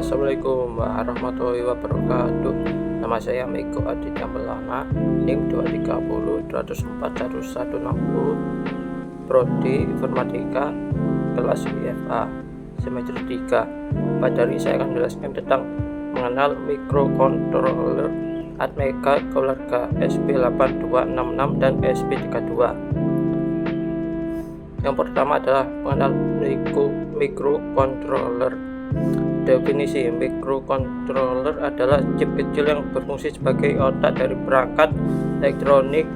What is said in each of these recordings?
Assalamualaikum warahmatullahi wabarakatuh. Nama saya Miko Aditya Melana, NIM 23020411160, Prodi Informatika, kelas IFA, semester 3. Pada hari ini saya akan menjelaskan tentang mengenal microcontroller Atmega keluarga SP8266 dan SP32. Yang pertama adalah mengenal microcontroller. Definisi microcontroller adalah chip kecil yang berfungsi sebagai otak dari perangkat elektronik.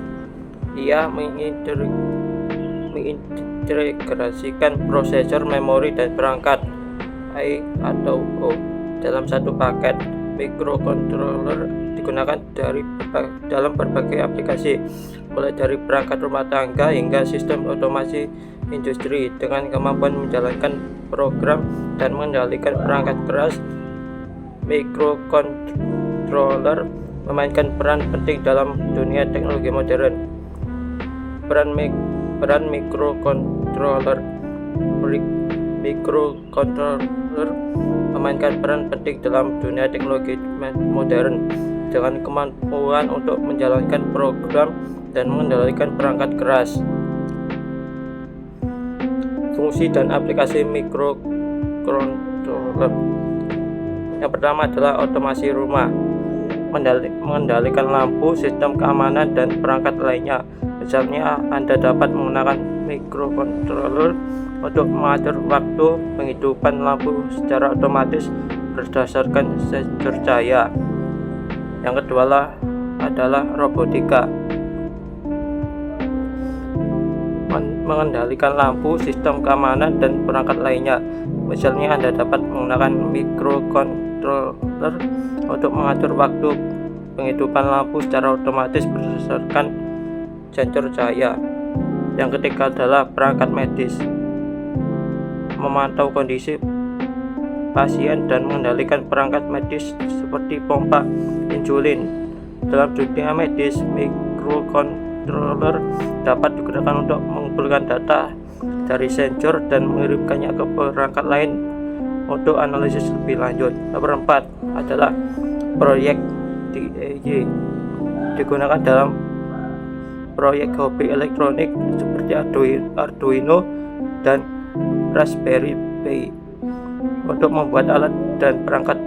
Ia mengintegrasikan prosesor, memori, dan perangkat I atau O dalam satu paket. Microcontroller digunakan dalam berbagai aplikasi, mulai dari perangkat rumah tangga hingga sistem otomasi industri. Dengan kemampuan menjalankan program dan mengendalikan perangkat keras, microcontroller memainkan peran penting dalam dunia teknologi modern. Peran microcontroller memainkan peran penting dalam dunia teknologi modern dengan kemampuan untuk menjalankan program dan mengendalikan perangkat keras. Fungsi dan aplikasi microcontroller. Yang pertama adalah otomasi rumah, mengendalikan lampu, sistem keamanan, dan perangkat lainnya. Misalnya, Anda dapat menggunakan microcontroller untuk mengatur waktu penghidupan lampu secara otomatis berdasarkan sensor cahaya. Yang kedua adalah robotika, mengendalikan lampu, sistem keamanan, dan perangkat lainnya. Misalnya, Anda dapat menggunakan microcontroller untuk mengatur waktu penghidupan lampu secara otomatis berdasarkan sensor cahaya. Yang ketiga adalah perangkat medis, memantau kondisi pasien dan mengendalikan perangkat medis seperti pompa insulin. Dalam dunia medis, microcontroller dapat digunakan untuk mengumpulkan data dari sensor dan mengirimkannya ke perangkat lain untuk analisis lebih lanjut. Nomor 4 adalah proyek DEY, digunakan dalam proyek hobi elektronik seperti Arduino dan Raspberry Pi untuk membuat alat dan perangkat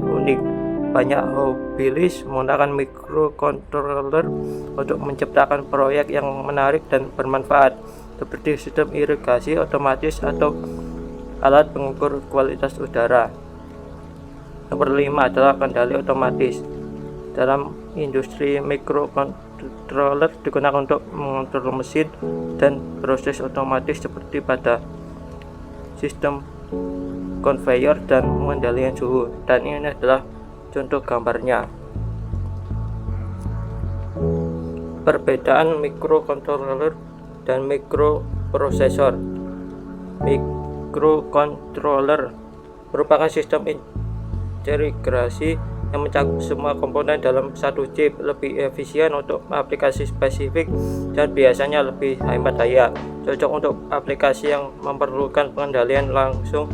unik. Banyak hobilis menggunakan microcontroller untuk menciptakan proyek yang menarik dan bermanfaat, seperti sistem irigasi otomatis atau alat pengukur kualitas udara. Nomor 5 adalah kendali otomatis. Dalam industri, microcontroller digunakan untuk mengontrol mesin dan proses otomatis seperti pada sistem conveyor dan pengendalian suhu. Dan ini adalah contoh gambarnya. Perbedaan microcontroller dan microprosesor. Microcontroller merupakan sistem integrasi yang mencakup semua komponen dalam satu chip, lebih efisien untuk aplikasi spesifik dan biasanya lebih hemat daya, cocok untuk aplikasi yang memerlukan pengendalian langsung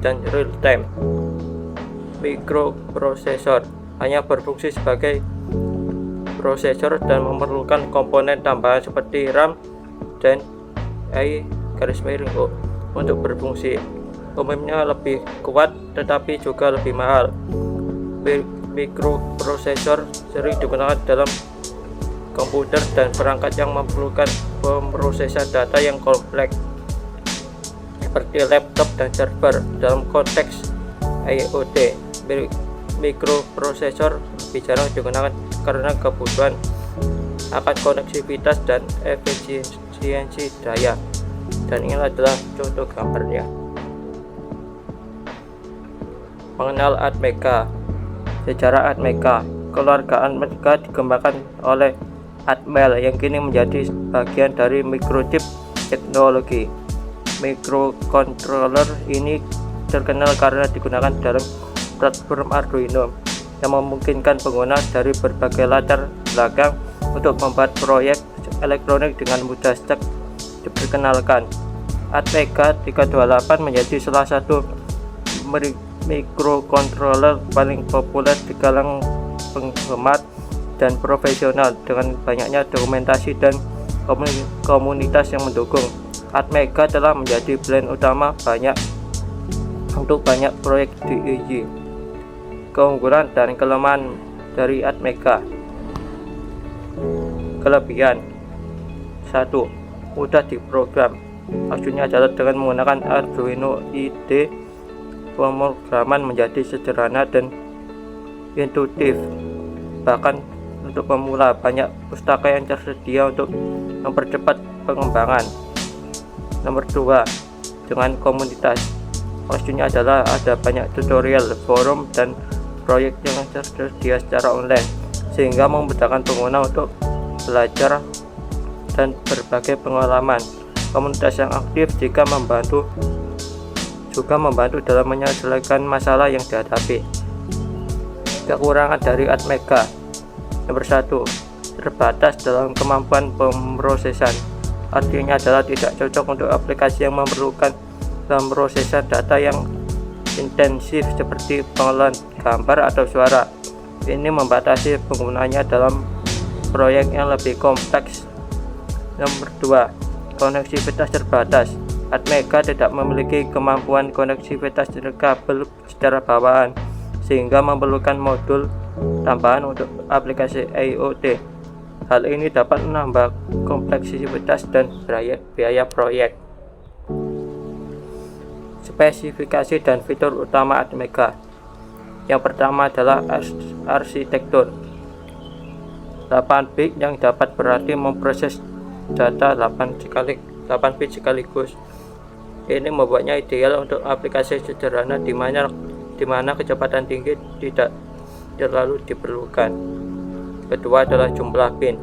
dan real time. Microprosesor hanya berfungsi sebagai prosesor dan memerlukan komponen tambahan seperti RAM dan I-O untuk berfungsi. Umumnya lebih kuat tetapi juga lebih mahal. Microprosesor sering digunakan dalam komputer dan perangkat yang memerlukan pemrosesan data yang kompleks seperti laptop dan server. Dalam konteks IoT, microprosesor lebih jarang digunakan karena kebutuhan akan konektivitas dan efisiensi daya. Dan ini adalah contoh gambarnya. Mengenal Atmega. Sejarah Atmega. Keluarga Atmega dikembangkan oleh Atmel yang kini menjadi bagian dari microchip teknologi. Microcontroller ini terkenal karena digunakan dalam platform Arduino yang memungkinkan pengguna dari berbagai latar belakang untuk membuat proyek elektronik dengan mudah. Sejak diperkenalkan, Atmega 328 menjadi salah satu microcontroller paling populer di kalangan penggemar dan profesional dengan banyaknya dokumentasi dan komunitas yang mendukung. Atmega telah menjadi brand utama untuk banyak proyek DIY. Keunggulan dan kelemahan dari Atmega. Kelebihan: 1. Mudah diprogram. Maksudnya adalah dengan menggunakan Arduino IDE, pemrograman menjadi sederhana dan intuitif. Bahkan untuk pemula, banyak pustaka yang tersedia untuk mempercepat pengembangan. Nomor 2. Dengan komunitas. Maksudnya adalah ada banyak tutorial, forum, dan proyek yang tersedia secara online, sehingga memudahkan pengguna untuk belajar dan berbagai pengalaman. Komunitas yang aktif juga membantu dalam menyelesaikan masalah yang dihadapi. Kekurangan dari Atmega. Nomor 1. Terbatas dalam kemampuan pemrosesan. Artinya adalah tidak cocok untuk aplikasi yang memerlukan pemrosesan data yang intensif seperti pengolahan gambar atau suara. Ini membatasi penggunanya dalam proyek yang lebih kompleks. Nomor 2. Koneksivitas terbatas. Atmega tidak memiliki kemampuan koneksivitas kabel secara bawaan, sehingga memerlukan modul tambahan untuk aplikasi IoT. Hal ini dapat menambah kompleksitas dan biaya proyek. Spesifikasi dan fitur utama Atmega. Yang pertama adalah arsitektur 8 bit yang dapat berarti memproses data 8 bit sekaligus. Ini membuatnya ideal untuk aplikasi sederhana di mana kecepatan tinggi tidak terlalu diperlukan. Kedua adalah jumlah pin.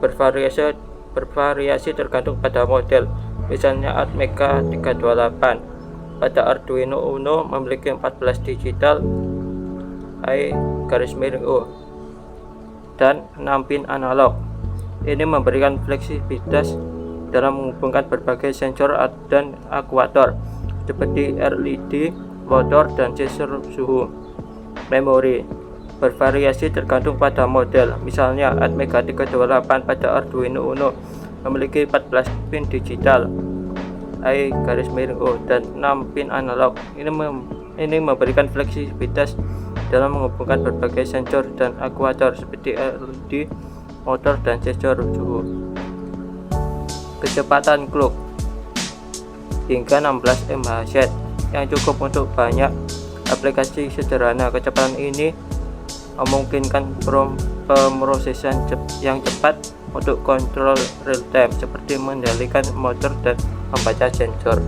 Bervariasi tergantung pada model. Misalnya Atmega 328. Pada Arduino Uno memiliki 14 digital I-O dan 6 pin analog. Ini memberikan fleksibilitas dalam menghubungkan berbagai sensor dan aktuator seperti LED, motor, dan sensor suhu. Memori bervariasi tergantung pada model. Misalnya Atmega 328 pada Arduino Uno memiliki 14 pin digital I-O dan 6 pin analog. Ini memberikan fleksibilitas dalam menghubungkan berbagai sensor dan aktuator seperti LED, motor, dan sensor suhu. Kecepatan clock hingga 16 MHz yang cukup untuk banyak aplikasi sederhana. Kecepatan ini memungkinkan pemrosesan yang cepat untuk kontrol real time seperti mengendalikan motor dan membaca sensor.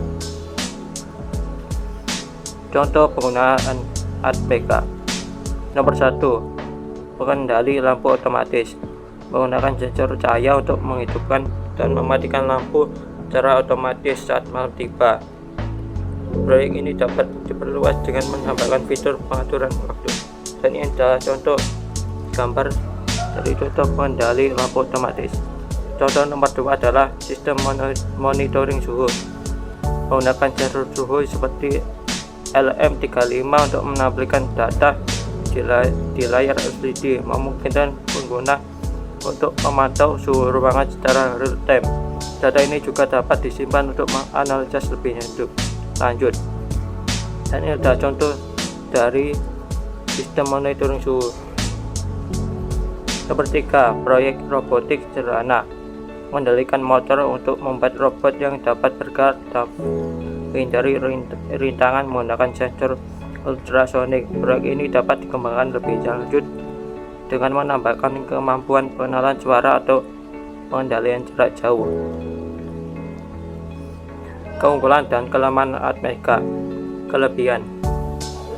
Contoh penggunaan Atmega. Nomor 1. Pengendali lampu otomatis. Menggunakan sensor cahaya untuk menghidupkan dan mematikan lampu secara otomatis saat malam tiba. Proyek ini dapat diperluas dengan menambahkan fitur pengaturan waktu. Dan ini adalah contoh gambar dari contoh pengendali lampu otomatis. Contoh nomor 2 adalah sistem monitoring suhu. Menggunakan sensor suhu seperti LM35 untuk menampilkan data di layar LCD, memungkinkan pengguna untuk memantau suhu ruangan secara real time. Data ini juga dapat disimpan untuk menganalisis lebih lanjut. Dan ini adalah contoh dari sistem monitoring suhu. Nomor 3. Proyek robotik sederhana. Mengendalikan motor untuk membuat robot yang dapat bergerak dan menghindari rintangan menggunakan sensor ultrasonik. Proyek ini dapat dikembangkan lebih lanjut dengan menambahkan kemampuan pengenalan suara atau pengendalian jarak jauh. Keunggulan dan kelemahan Atmega. Kelebihan: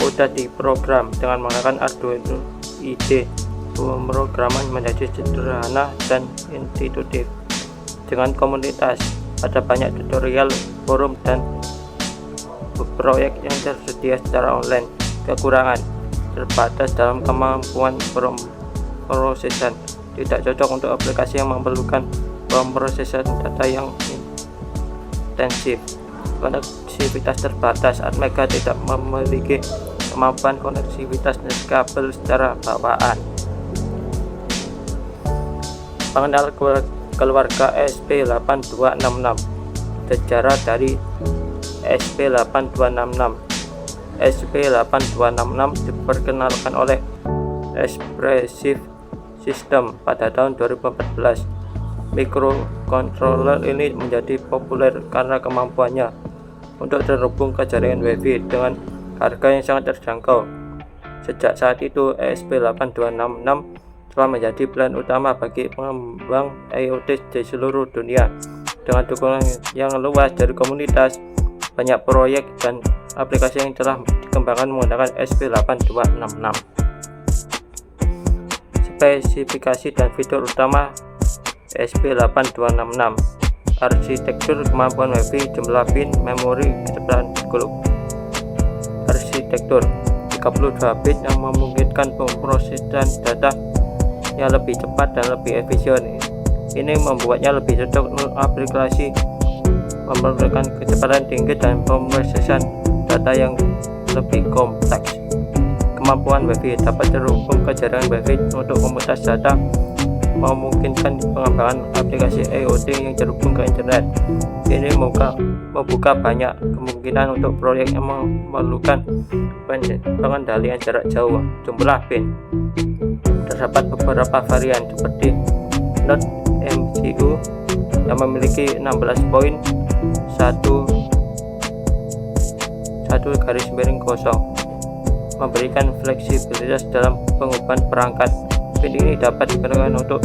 mudah diprogram dengan menggunakan Arduino IDE. Pemrograman menjadi sederhana dan intuitif. Dengan komunitas, ada banyak tutorial, forum, dan proyek yang tersedia secara online. Kekurangan: terbatas dalam kemampuan pemrosesan, tidak cocok untuk aplikasi yang memerlukan pemrosesan data yang intensif. Koneksivitas terbatas. Atmega tidak memiliki kemampuan konektivitas kabel secara bawaan. Pengenal keluarga SP8266. Sejarah dari SP8266. SP8266 diperkenalkan oleh Espressif System pada tahun 2014. Microcontroller ini menjadi populer karena kemampuannya untuk terhubung ke jaringan WiFi dengan harga yang sangat terjangkau. Sejak saat itu, ESP8266 telah menjadi pilihan utama bagi pengembang IoT di seluruh dunia. Dengan dukungan yang luas dari komunitas, banyak proyek dan aplikasi yang telah dikembangkan menggunakan ESP8266. Spesifikasi dan fitur utama ESP8266. Arsitektur, kemampuan WiFi, jumlah pin, memori, kecepatan global. Arsitektur 32 bit yang memungkinkan pemrosesan data yang lebih cepat dan lebih efisien. Ini membuatnya lebih cocok untuk aplikasi memerlukan kecepatan tinggi dan pemrosesan data yang lebih kompleks. Kemampuan WiFi dapat terhubung ke jaringan WiFi untuk komutasi data, memungkinkan pengembangan aplikasi IoT yang terhubung ke internet. Ini membuka banyak kemungkinan untuk proyek yang memerlukan pengendalian jarak jauh. Jumlah pin. Terdapat beberapa varian seperti Node MCU yang memiliki 16 poin 1/0, memberikan fleksibilitas dalam pengubahan perangkat. Pin ini dapat digunakan untuk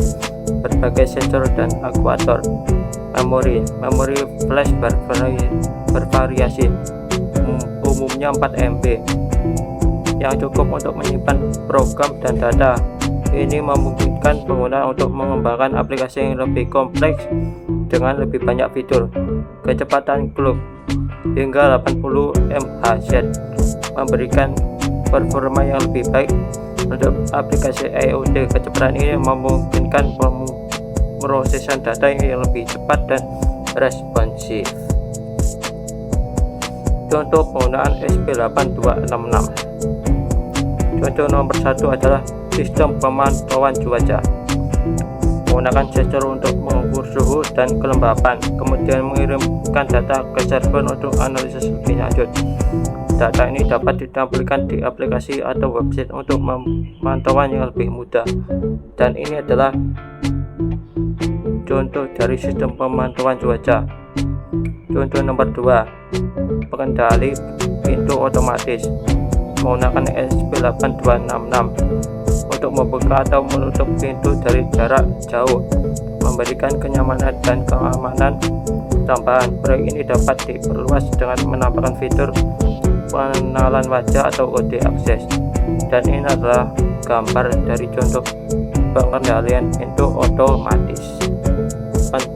berbagai sensor dan aktuator. Memori flash bervariasi, umumnya 4 MB, yang cukup untuk menyimpan program dan data. Ini memungkinkan pengguna untuk mengembangkan aplikasi yang lebih kompleks dengan lebih banyak fitur. Kecepatan clock hingga 80 MHz, memberikan performa yang lebih baik untuk aplikasi IoT. Kecepatan ini memungkinkan pemrosesan data yang lebih cepat dan responsif. Contoh penggunaan ESP8266. Contoh nomor 1 adalah sistem pemantauan cuaca. Menggunakan sensor untuk mengukur suhu dan kelembapan, kemudian mengirimkan data ke server untuk analisis lebih lanjut. Data ini dapat ditampilkan di aplikasi atau website untuk pemantauan yang lebih mudah. Dan ini adalah contoh dari sistem pemantauan cuaca. Contoh nomor 2, pengendali pintu otomatis. Menggunakan ESP8266 untuk membuka atau menutup pintu dari jarak jauh, memberikan kenyamanan dan keamanan tambahan. Proyek ini dapat diperluas dengan menambahkan fitur pengenalan wajah atau OD akses. Dan ini adalah gambar dari contoh pengendalian pintu otomatis.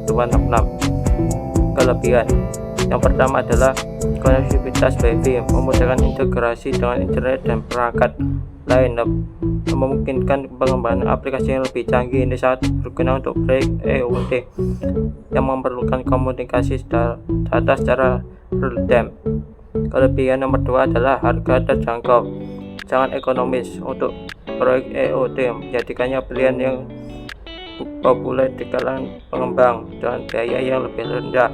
266. Kelebihan yang pertama adalah konektivitas WiFi, memudahkan integrasi dengan internet dan perangkat lain, memungkinkan pengembangan aplikasi yang lebih canggih. Ini sangat berguna untuk proyek IoT yang memerlukan komunikasi data secara real time. Kelebihan nomor 2 adalah harga terjangkau, sangat ekonomis untuk proyek IoT, menjadikannya pilihan yang populer di kalangan pengembang dengan biaya yang lebih rendah.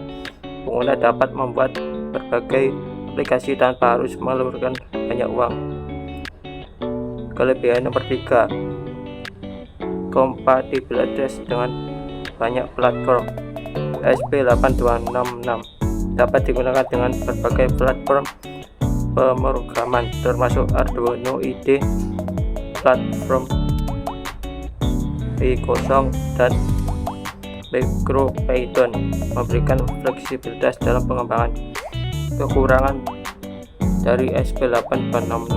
Pengguna dapat membuat berbagai aplikasi tanpa harus mengeluarkan banyak uang. Kelebihan nomor 3, kompatibilitas dengan banyak platform. ESP8266 dapat digunakan dengan berbagai platform pemrograman termasuk Arduino IDE, platform P0 dan MicroPython, memberikan fleksibilitas dalam pengembangan. Kekurangan dari ESP8266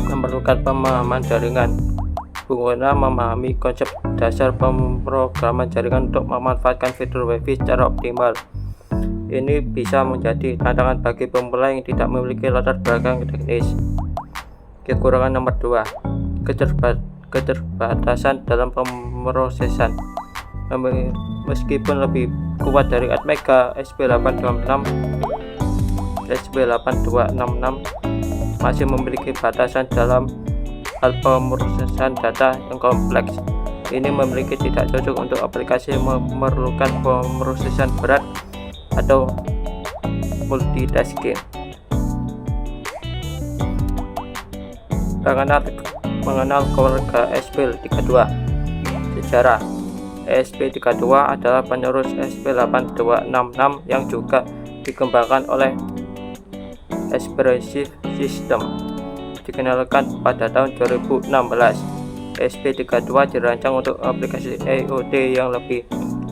memerlukan pemahaman jaringan. Pengguna memahami konsep dasar pemrograman jaringan untuk memanfaatkan fitur WiFi secara optimal. Ini bisa menjadi tantangan bagi pemula yang tidak memiliki latar belakang teknis. Kekurangan nomor 2, keterbatasan dalam pemrosesan. Meskipun lebih kuat dari Atmega, ESP8266 masih memiliki batasan dalam hal pemrosesan data yang kompleks. Ini memiliki tidak cocok untuk aplikasi yang memerlukan pemrosesan berat atau multitasking. Mengenal keluarga ESP32. Sejarah. ESP32 adalah penerus ESP8266 yang juga dikembangkan oleh Espressif System. Dikenalkan pada tahun 2016, ESP32 dirancang untuk aplikasi IoT yang lebih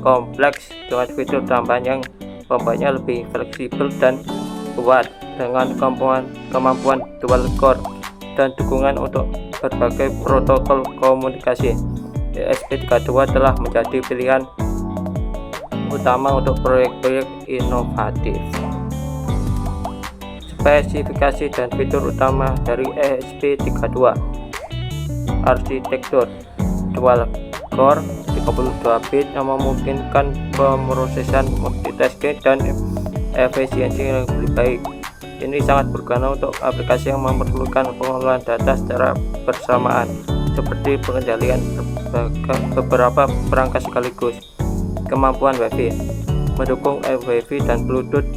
kompleks dengan fitur tambahan yang membuatnya lebih fleksibel dan kuat dengan kemampuan dual core dan dukungan untuk berbagai protokol komunikasi. ESP32 telah menjadi pilihan utama untuk proyek-proyek inovatif. Spesifikasi dan fitur utama dari ESP32. Arsitektur dual core 32 bit yang memungkinkan pemrosesan multitasking dan efisiensi yang lebih baik. Ini sangat berguna untuk aplikasi yang memerlukan pengolahan data secara bersamaan, seperti pengendalian beberapa perangkat sekaligus. Kemampuan Wi-Fi mendukung Wi-Fi dan Bluetooth,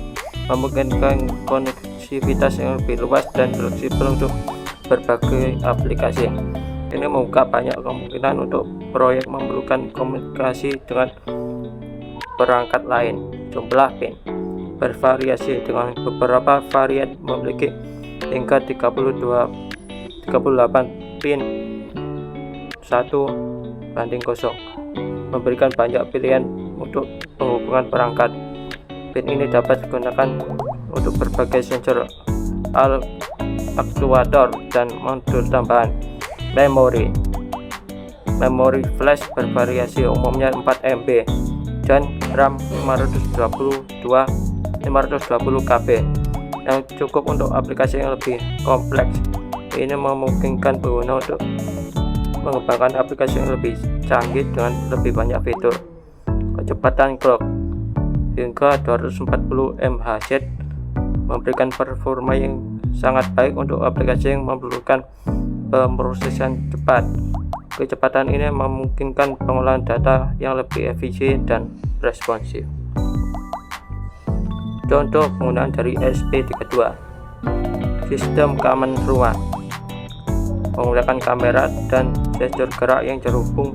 memungkinkan konektivitas yang lebih luas dan fleksibel untuk berbagai aplikasi. Ini membuka banyak kemungkinan untuk proyek memerlukan komunikasi dengan perangkat lain. Jumlah pin bervariasi dengan beberapa varian memiliki hingga 38 pin 1:0, memberikan banyak pilihan untuk penghubungan perangkat. Pin ini dapat digunakan untuk berbagai sensor, aktuator, dan modul tambahan. Memori flash bervariasi, umumnya 4 MB, dan RAM 512 KB yang cukup untuk aplikasi yang lebih kompleks. Ini memungkinkan pengguna untuk mengembangkan aplikasi yang lebih canggih dengan lebih banyak fitur. Kecepatan clock hingga 240 MHz memberikan performa yang sangat baik untuk aplikasi yang memerlukan pemrosesan cepat. Kecepatan ini memungkinkan pengolahan data yang lebih efisien dan responsif. Contoh penggunaan dari ESP32. Sistem keamanan rumah menggunakan kamera dan sensor gerak yang terhubung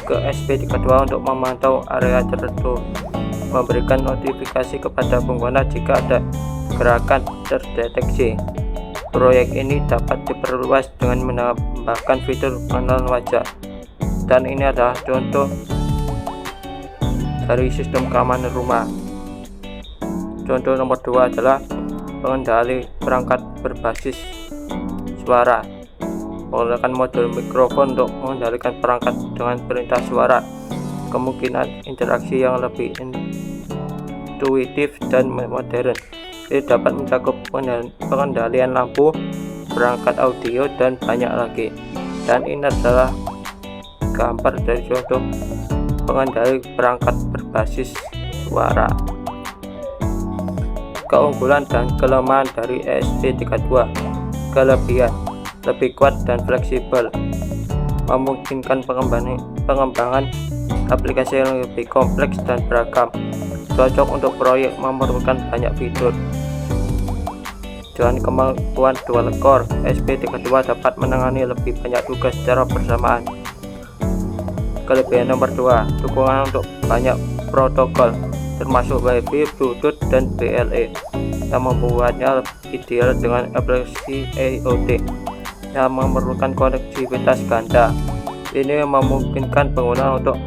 ke ESP32 untuk memantau area tertentu, memberikan notifikasi kepada pengguna jika ada gerakan terdeteksi. Proyek ini dapat diperluas dengan menambahkan fitur pengenalan wajah, dan ini adalah contoh dari sistem keamanan rumah. Contoh nomor 2 adalah pengendali perangkat berbasis suara, menggunakan modul mikrofon untuk mengendalikan perangkat dengan perintah suara. Kemungkinan interaksi yang lebih intuitif dan modern. Ini dapat mencakup pengendalian lampu, perangkat audio, dan banyak lagi. Dan ini adalah gambar dari contoh pengendali perangkat berbasis suara. Keunggulan dan kelemahan dari ESP32. Kelebihan: lebih kuat dan fleksibel, memungkinkan pengembangan aplikasi yang lebih kompleks dan beragam, cocok untuk proyek memerlukan banyak fitur. Dengan kemampuan dual core, ESP32 dapat menangani lebih banyak tugas secara bersamaan. Kelebihan nomor 2, dukungan untuk banyak protokol termasuk Wi-Fi, Bluetooth, dan BLE yang membuatnya ideal dengan aplikasi IoT yang memerlukan konektivitas ganda. Ini memungkinkan pengguna untuk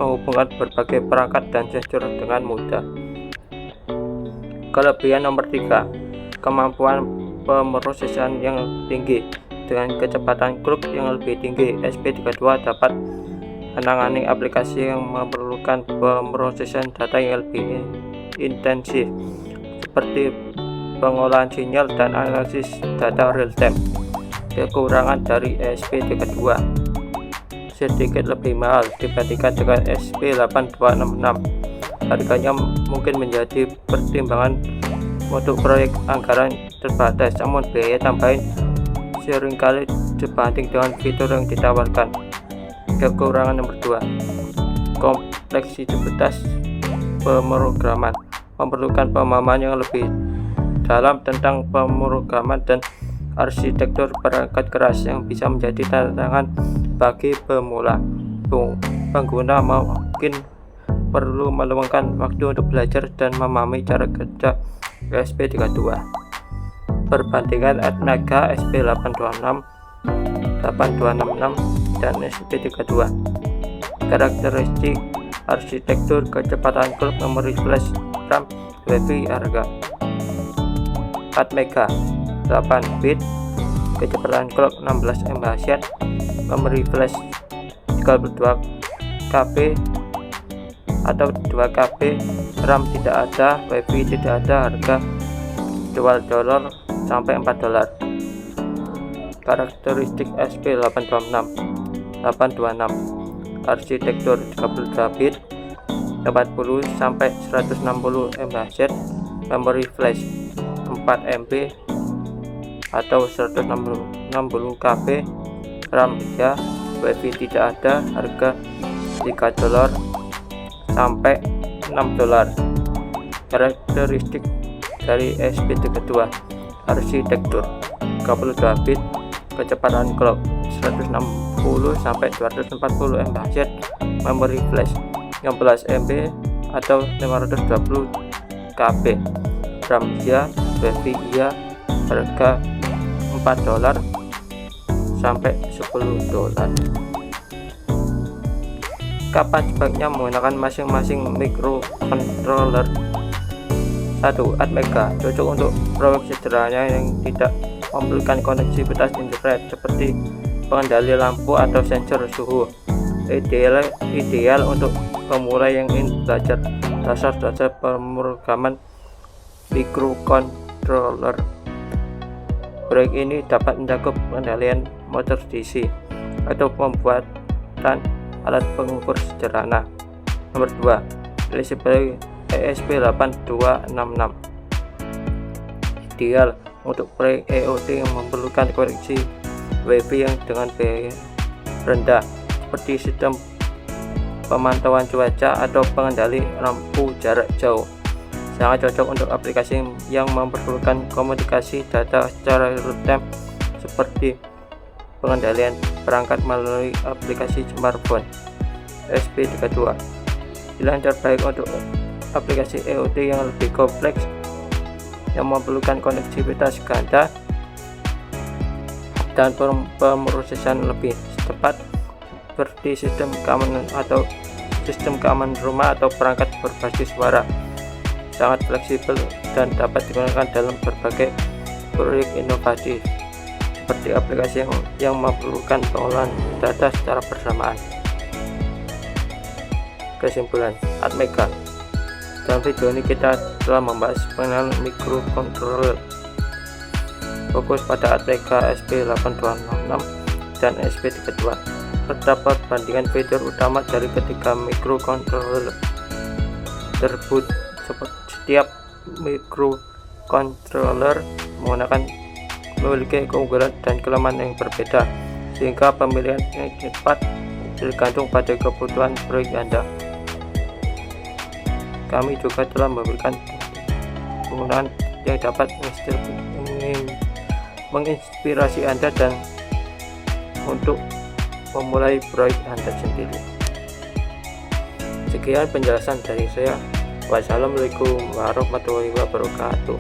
menghubungkan berbagai perangkat dan sensor dengan mudah. Kelebihan nomor 3, kemampuan pemrosesan yang tinggi. Dengan kecepatan clock yang lebih tinggi, ESP32 dapat menangani aplikasi yang memerlukan pemrosesan data yang lebih intensif, seperti pengolahan sinyal dan analisis data real time. Kekurangan dari ESP32: sedikit lebih mahal dibandingkan dengan ESP8266. Harganya mungkin menjadi pertimbangan untuk proyek anggaran terbatas, namun biaya tambahan seringkali sebanding dengan fitur yang ditawarkan. Kekurangan nomor 2, kompleksitas pemrograman, memerlukan pemahaman yang lebih dalam tentang pemrograman dan arsitektur perangkat keras yang bisa menjadi tantangan bagi pemula. Pengguna mungkin perlu meluangkan waktu untuk belajar dan memahami cara kerja ESP32. Perbandingan Atmega ESP8266, 8266 dan ESP32. Karakteristik arsitektur, kecepatan clock, memori flash, RAM, WiFi, harga. Atmega 8 bit, kecepatan clock 16 MHz, memori flash 32 KB atau 2 KB, RAM tidak ada, WiFi tidak ada, harga $2 sampai $4. Karakteristik ESP826 arsitektur 32 bit, 40 sampai 160 MHz, memori flash 4 MB atau 160 KB, RAM ya, WiFi tidak ada, harga $3 sampai $6. Karakteristik dari ESP32 arsitektur 32 bit, kecepatan clock 160 sampai 240 MHz, memori flash 16 MB atau 520 KB, RAM ya, WiFi ya, harga $4 sampai $10. Kapan sebaiknya menggunakan masing-masing microcontroller? 1. Atmega cocok untuk proyek sederhana yang tidak memerlukan koneksivitas internet seperti pengendali lampu atau sensor suhu. Ideal untuk pemula yang ingin belajar dasar-dasar pemrograman microcontroller. Proyek ini dapat mencakup pengendalian motor DC atau pembuatan alat pengukur sederhana. Nomor 2, ESP8266 ideal untuk proyek IoT yang memerlukan koneksi WiFi yang dengan biaya rendah seperti sistem pemantauan cuaca atau pengendali lampu jarak jauh. Sangat cocok untuk aplikasi yang memerlukan komunikasi data secara real-time seperti pengendalian perangkat melalui aplikasi smartphone. ESP32 pilihan terbaik untuk aplikasi IoT yang lebih kompleks yang memerlukan konektivitas ganda dan pemrosesan lebih cepat seperti sistem keamanan rumah atau perangkat berbasis suara. Sangat fleksibel dan dapat digunakan dalam berbagai proyek inovatif seperti aplikasi yang memerlukan pengolahan data secara bersamaan. Kesimpulan, Atmega. Dalam video ini kita telah membahas pengenalan microcontroller. Fokus pada Atmega ESP8266 dan ESP32. Terdapat perbandingan fitur utama dari ketiga microcontroller tersebut. Setiap microcontroller memiliki keunggulan dan kelemahan yang berbeda, sehingga pemilihan yang tepat tergantung pada kebutuhan proyek Anda. Kami juga telah memberikan penggunaan yang dapat menginspirasi Anda dan untuk memulai proyek Anda sendiri. Sekian penjelasan dari saya. Wassalamualaikum warahmatullahi wabarakatuh.